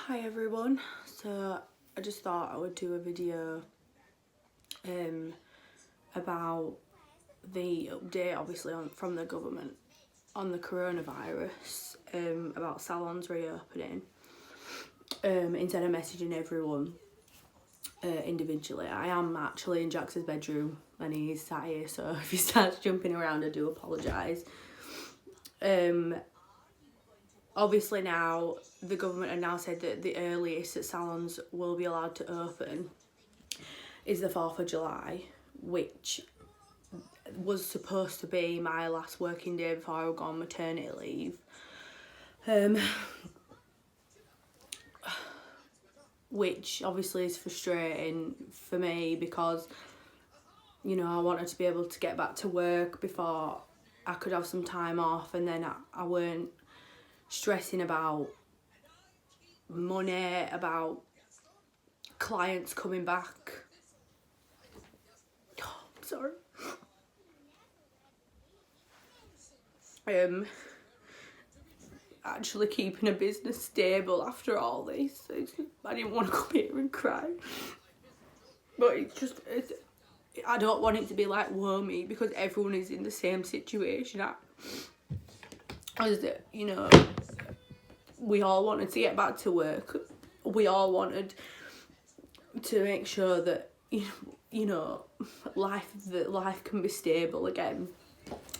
Hi everyone, so I just thought I would do a video about the update obviously from the government on the coronavirus, about salons reopening, instead of messaging everyone individually. I am actually in Jax's bedroom and he's sat here, so if he starts jumping around I do apologise. Obviously now the government have now said that the earliest that salons will be allowed to open is the 4th of July, which was supposed to be my last working day before I would go on maternity leave. Which obviously is frustrating for me because, you know, I wanted to be able to get back to work before I could have some time off, and then I weren't stressing about money, about clients coming back. Oh, I'm sorry. Actually keeping a business stable after all this. I didn't want to come here and cry, but I don't want it to be like woe me, because everyone is in the same situation as, you know, we all wanted to get back to work. We all wanted to make sure that, you know, life can be stable again,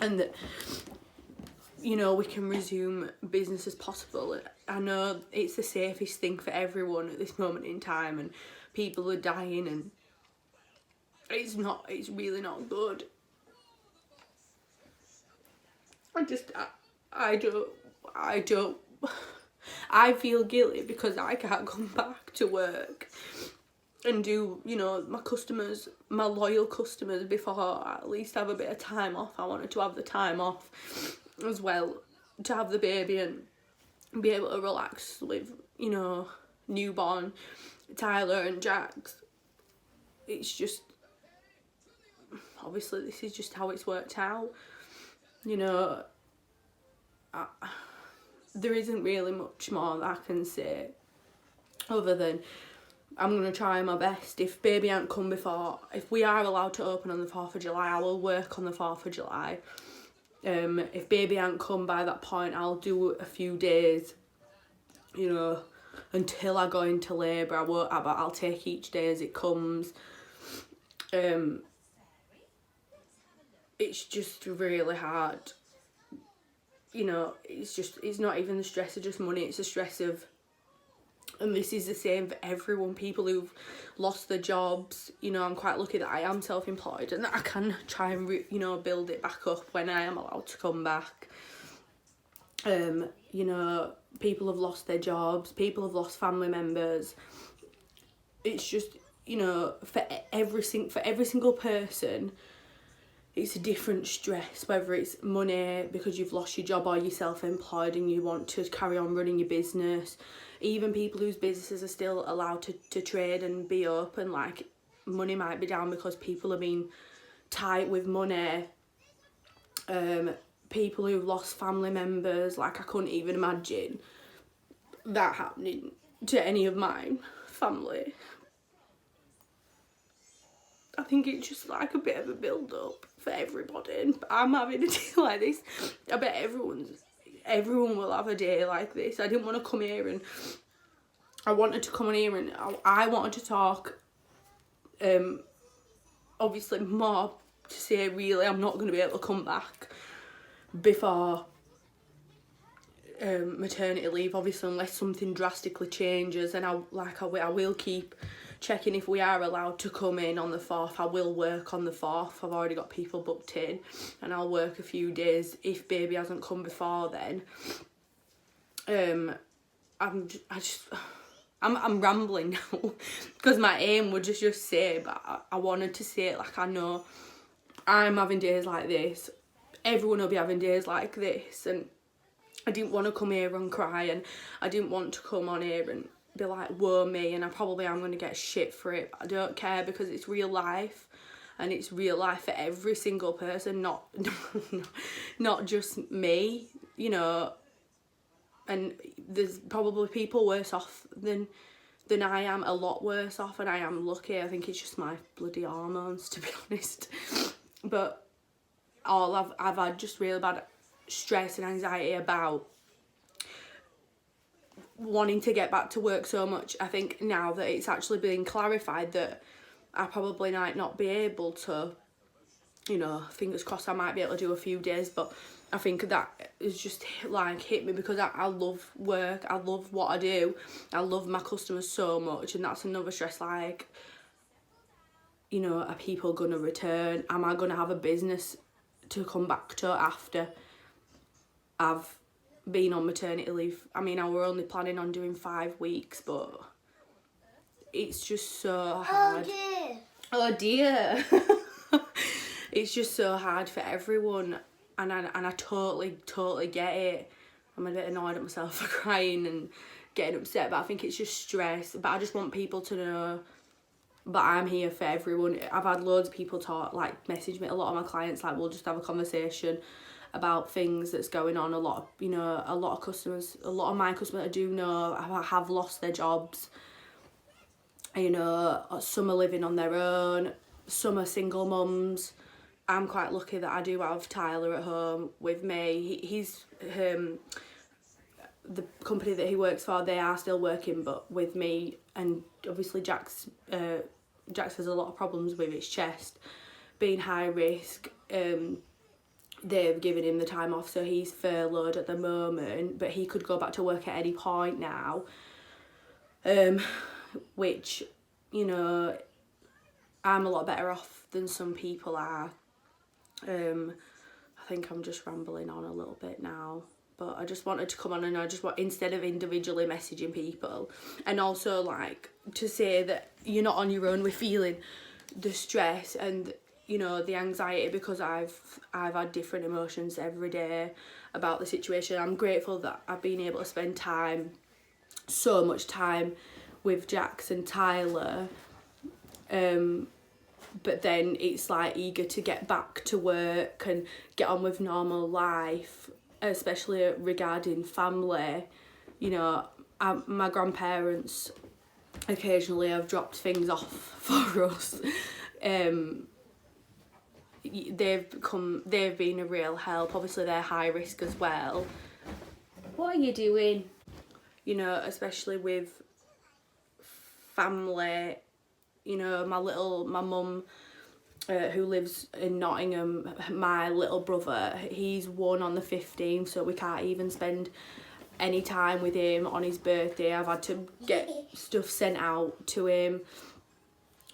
and that, you know, we can resume business as possible. I know it's the safest thing for everyone at this moment in time, and people are dying, and it's really not good. I feel guilty because I can't come back to work and do, you know, my loyal customers before I at least have a bit of time off. I wanted to have the time off as well, to have the baby and be able to relax with, you know, newborn Tyler and Jax. It's just, obviously this is just how it's worked out, you know. There isn't really much more that I can say other than I'm going to try my best. If baby ain't come before, if we are allowed to open on the 4th of July, I will work on the 4th of July. If baby ain't come by that point, I'll do a few days, you know, until I go into labour. I'll take each day as it comes. It's just really hard, you know. It's not even the stress of just money, it's the stress of, and this is the same for everyone, people who've lost their jobs. You know, I'm quite lucky that I am self-employed and that I can try and you know, build it back up when I am allowed to come back. You know, people have lost their jobs, people have lost family members. It's just, you know, for every single person it's a different stress, whether it's money because you've lost your job or you're self-employed and you want to carry on running your business. Even people whose businesses are still allowed to trade and be open, like, money might be down because people are being tight with money. People who've lost family members, like, I couldn't even imagine that happening to any of my family. I think it's just like a bit of a build-up for everybody. I'm having a day like this. I bet everyone will have a day like this. I didn't want to come here, and I wanted to come on here and I wanted to talk, obviously more to say really I'm not going to be able to come back before maternity leave, obviously, unless something drastically changes. And I will keep checking if we are allowed to come in on the 4th. I will work on the 4th. I've already got people booked in, and I'll work a few days if baby hasn't come before then. I'm rambling now because my aim would just say, but I wanted to say it like, I know I'm having days like this, everyone will be having days like this, and I didn't want to come here and cry, and I didn't want to come on here and be like, whoa me, and I probably am going to get shit for it, but I don't care because it's real life, and it's real life for every single person, not just me, you know. and there's probably people worse off than I am, a lot worse off, and I am lucky. I think it's just my bloody hormones, to be honest. But I've had just really bad stress and anxiety about wanting to get back to work so much. I think now that it's actually being clarified that I probably might not be able to, you know, fingers crossed I might be able to do a few days, but I think that is just like hit me because I love work, I love what I do, I love my customers so much, and that's another stress, like, you know, are people gonna return? Am I gonna have a business to come back to after I've been on maternity leave? I mean, I were only planning on doing 5 weeks, but it's just so hard. Oh dear. It's just so hard for everyone, and I totally get it. I'm a bit annoyed at myself for crying and getting upset, but I think it's just stress. But I just want people to know that I'm here for everyone. I've had loads of people message me, a lot of my clients, like, we'll just have a conversation about things that's going on. A lot of customers, a lot of my customers I do know have lost their jobs. You know, some are living on their own, some are single mums. I'm quite lucky that I do have Tyler at home with me. He's the company that he works for, they are still working, but with me. And obviously Jax has a lot of problems with his chest being high risk. They've given him the time off, so he's furloughed at the moment, but he could go back to work at any point now, which, you know, I'm a lot better off than some people are. I think I'm just rambling on a little bit now, but I just wanted to come on, and I just want, instead of individually messaging people, and also like to say that you're not on your own with feeling the stress and, you know, the anxiety, because I've had different emotions every day about the situation. I'm grateful that I've been able to spend so much time with Jax and Tyler, but then it's like eager to get back to work and get on with normal life, especially regarding family. You know, my grandparents occasionally have dropped things off for us. They've been a real help. Obviously they're high risk as well. What are you doing? You know, especially with family. You know, my mum, who lives in Nottingham, my little brother, he's 1 on the 15th, so we can't even spend any time with him on his birthday. I've had to get stuff sent out to him.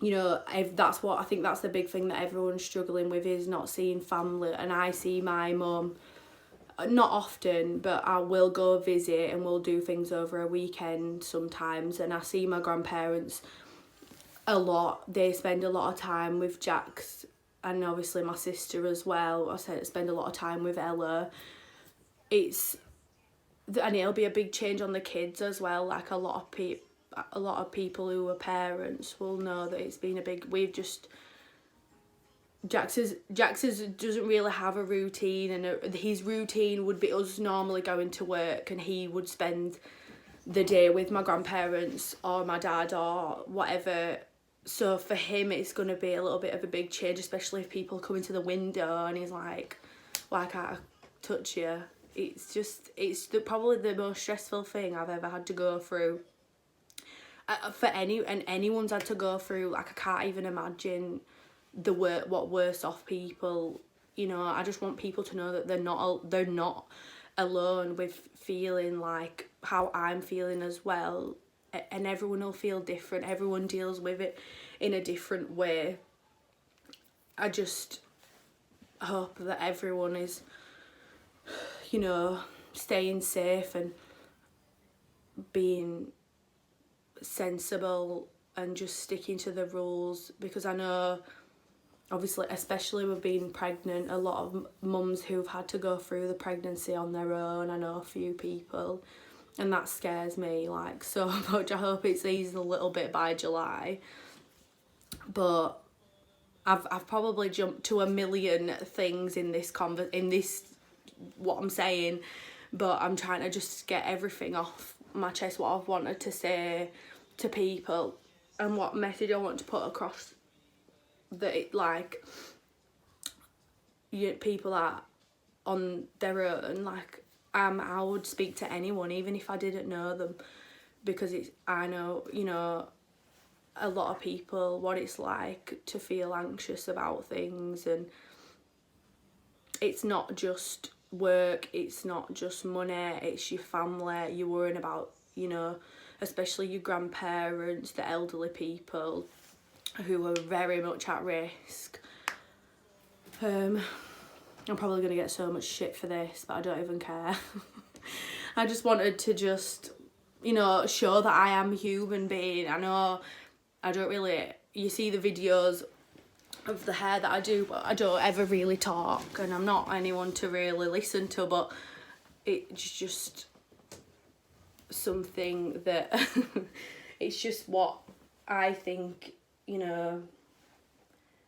You know, that's what I think, that's the big thing that everyone's struggling with, is not seeing family. And I see my mum not often, but I will go visit and we'll do things over a weekend sometimes. And I see my grandparents a lot. They spend a lot of time with Jax, and obviously my sister as well. I spend a lot of time with Ella. And it'll be a big change on the kids as well. Like a lot of people who are parents will know that it's been a big. Jax doesn't really have a routine, and his routine would be us normally going to work, and he would spend the day with my grandparents or my dad or whatever. So for him it's going to be a little bit of a big change, especially if people come into the window and he's like, why can't I touch you? It's probably the most stressful thing I've ever had to go through. Anyone's had to go through. Like, I can't even imagine what worse off people. You know, I just want people to know that they're not alone with feeling like how I'm feeling as well. And everyone will feel different. Everyone deals with it in a different way. I just hope that everyone is, you know, staying safe and being sensible and just sticking to the rules, because I know, obviously, especially with being pregnant, a lot of mums who've had to go through the pregnancy on their own. I know a few people, and that scares me like so much. I hope it's eased a little bit by July, but I've probably jumped to a million things in this what I'm saying, but I'm trying to just get everything off my chest, what I've wanted to say to people and what message I want to put across, that it, like, people are on their own. Like, I would speak to anyone even if I didn't know them, because I know, you know, a lot of people, what it's like to feel anxious about things, and it's not just work, it's not just money, it's your family. You're worrying about, you know, especially your grandparents, the elderly people who are very much at risk. I'm probably going to get so much shit for this, but I don't even care. I just wanted to just, you know, show that I am a human being. I know I don't really, you see the videos of the hair that I do, but I don't ever really talk, and I'm not anyone to really listen to, but it's just something that it's just what I think, you know,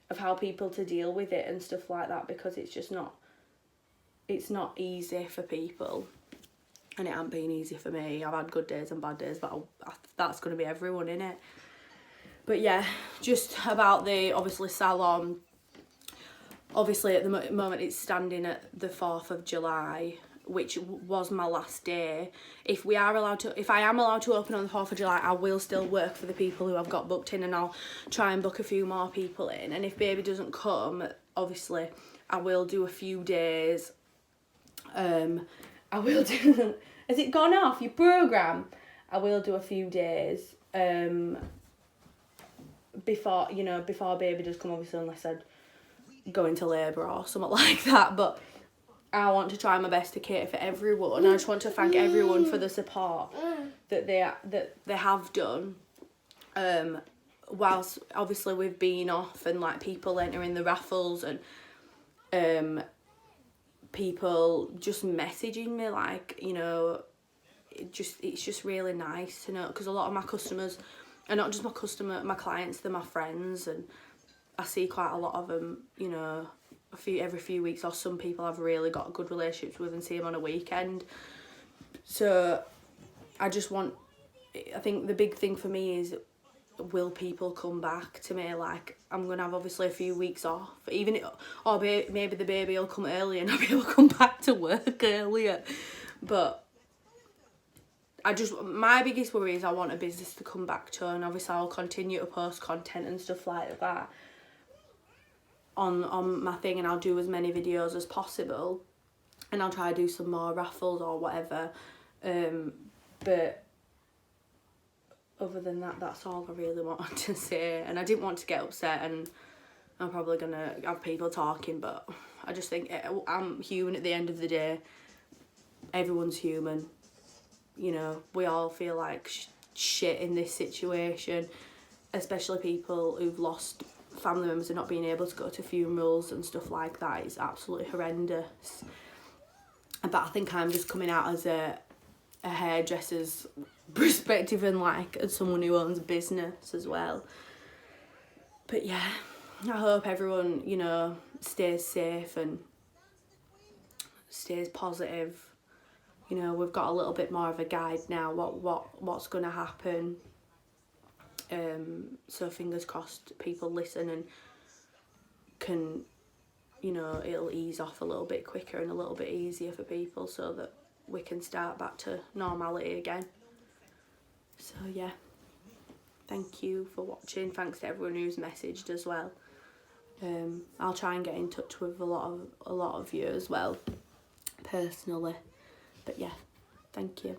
of how people to deal with it and stuff like that, because it's just not, it's not easy for people, and it hasn't been easy for me. I've had good days and bad days, but that's going to be everyone, innit? But yeah, just about the, obviously, salon. Obviously, at the moment, it's standing at the 4th of July, which was my last day. If I am allowed to open on the 4th of July, I will still work for the people who I've got booked in, and I'll try and book a few more people in. And if baby doesn't come, obviously, I will do a few days. I will do... Has it gone off, your programme? I will do a few days. Before, you know, before baby does come, obviously, unless I go into labour or something like that. But I want to try my best to cater for everyone. I just want to thank everyone for the support that they have done. Whilst obviously we've been off, and like people entering the raffles, and people just messaging me, like, you know, it's just really nice to know, because a lot of my customers, and not just my clients, they're my friends, and I see quite a lot of them, you know, every few weeks, or some people I've really got good relationships with and see them on a weekend. So I think the big thing for me is, will people come back to me? Like, I'm going to have obviously a few weeks off, even, or maybe the baby will come early and I'll be able to come back to work earlier. But my biggest worry is I want a business to come back to, and obviously I'll continue to post content and stuff like that on my thing, and I'll do as many videos as possible, and I'll try to do some more raffles or whatever. But other than that, that's all I really wanted to say, and I didn't want to get upset, and I'm probably going to have people talking, but I just think I'm human at the end of the day. Everyone's human. You know, we all feel like shit in this situation, especially people who've lost family members and not being able to go to funerals and stuff like that. It's absolutely horrendous. But I think I'm just coming out as a hairdresser's perspective, and like as someone who owns a business as well. But yeah, I hope everyone, you know, stays safe and stays positive. You know, we've got a little bit more of a guide now, what's going to happen. So fingers crossed people listen and can, you know, it'll ease off a little bit quicker and a little bit easier for people, so that we can start back to normality again. So yeah, thank you for watching. Thanks to everyone who's messaged as well. I'll try and get in touch with a lot of you as well, personally. But yeah, thank you.